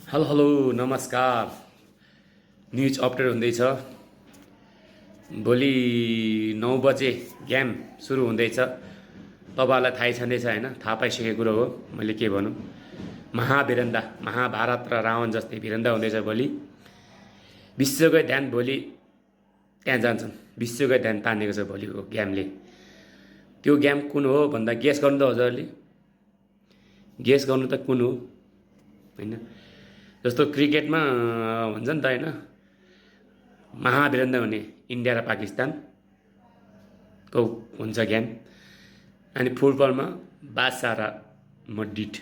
Hello hello नमस्कार। News update हुँदैछ। भोलि 9 बजे गेम सुरु हुँदैछ। तपाईँहरूलाई थाहै छँदैछ होइन, थाहा पाइसकेको कुरो हो। मैले के भनौँ, महाभिरन्दा महाभारत र रावण जस्तै भिरन्दा हुँदैछ भोलि। विश्वकै ध्यान भोलि त्यहाँ जान्छन्। विश्वकै ध्यान तानेको छ भोलिको गेमले। त्यो गेम कुन हो भन्दा गेस गर्नु त हजुरहरूले। गेस गर्नु त कुन हो होइन। जस्तो क्रिकेटमा भन्छ नि त होइन, महाभिरन्दा हुने इन्डिया र पाकिस्तानको हुन्छ गेम। अनि फुटबलमा बादशाह र मड्रिड।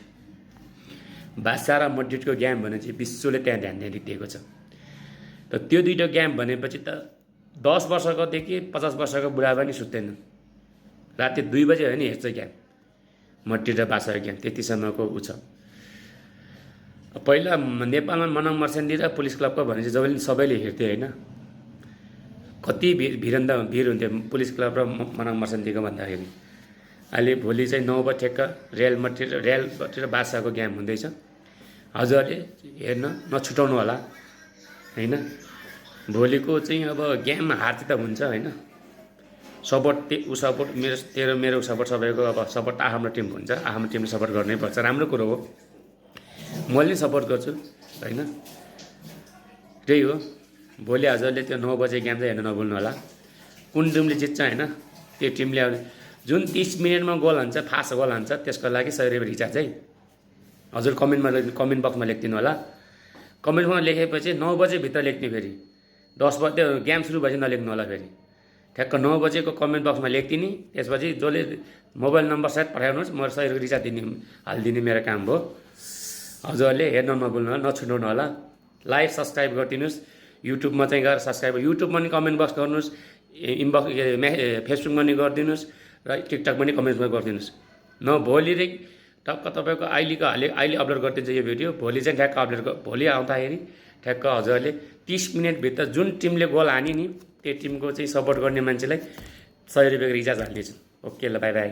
बादशाह र मड्रिडको गेम भने चाहिँ विश्वले त्यहाँ ध्यान दिएको छ। त त्यो दुईवटा गेम भनेपछि त 10 वर्षकोदेखि 50 वर्षको बुढा पनि सुत्दैन। राति 2 बजे हो नि हेर्छ गेम, मड्रिड र बादशाहको गेम। त्यतिसम्मको ऊ छ। पहिला नेपालमा मनाङ मर्स्याङ्दी र पुलिस क्लबको भने चाहिँ सबैले हेर्थे होइन। कति भिड हुन्थ्यो पुलिस क्लब र मनाङ मर्स्याङ्दीको भन्दाखेरि। अहिले भोलि चाहिँ 9 बजे ठेक्क रियल मड्रिड र बादशाहको गेम हुँदैछ। हजुरहरूले हेर्न नछुटाउनु होला होइन। भोलिको चाहिँ अब गेम हार त हुन्छ होइन। सपोर्ट सपोर्ट मेरो सपोर्ट सबैको अब सपोर्ट आफ्नो टिमको हुन्छ। आफ्नो टिमले सपोर्ट गर्नै पर्छ, राम्रो कुरो हो। मैले सपोर्ट गर्छु होइन। त्यही हो। भोलि हजुरले त्यो 9 बजे गेम चाहिँ हेर्न नभुल्नु होला। कुन टिमले जित्छ होइन, त्यो टिमले अब जुन 30 मिनटमा गोल हान्छ, फास्ट गोल हान्छ, त्यसको लागि 100 रुपियाँ रिचार्ज है। हजुर कमेन्ट बक्समा लेखिदिनु होला। कमेन्ट बक्समा लेखेपछि 9 बजेभित्र लेख्ने, फेरि 10 बजे त्यो गेम सुरु भएपछि नलेख्नु होला। फेरि ठ्याक्क 9 बजेको कमेन्ट बक्समा लेखिदिने। त्यसपछि जसले मोबाइल नम्बर सायद पठाउनुहोस्, म 100 रुपियाँ रिचार्ज हालिदिने मेरो काम भयो। हजुरहरूले हेर्न नभुल्नु होला, नछुटाउनु होला। लाइक सब्सक्राइब गरिदिनुहोस्। युट्युबमा चाहिँ गएर सब्सक्राइब, युट्युबमा पनि कमेन्ट बक्स गर्नुहोस्, फेसबुकमा पनि गरिदिनुहोस् र टिकटकमा पनि कमेन्ट गरिदिनुहोस्। भोलिदेखि टक्क तपाईँको अहिले अपलोड गरिदिन्छ यो भिडियो। भोलि चाहिँ ठ्याक्क भोलि आउँदाखेरि ठ्याक्क हजुरहरूले 30 मिनटभित्र जुन टिमले गोल हानी नि, त्यो टिमको चाहिँ सपोर्ट गर्ने मान्छेलाई 100 रुपियाँको रिचार्ज हालिदिन्छु। ओके ल, बाई बाई।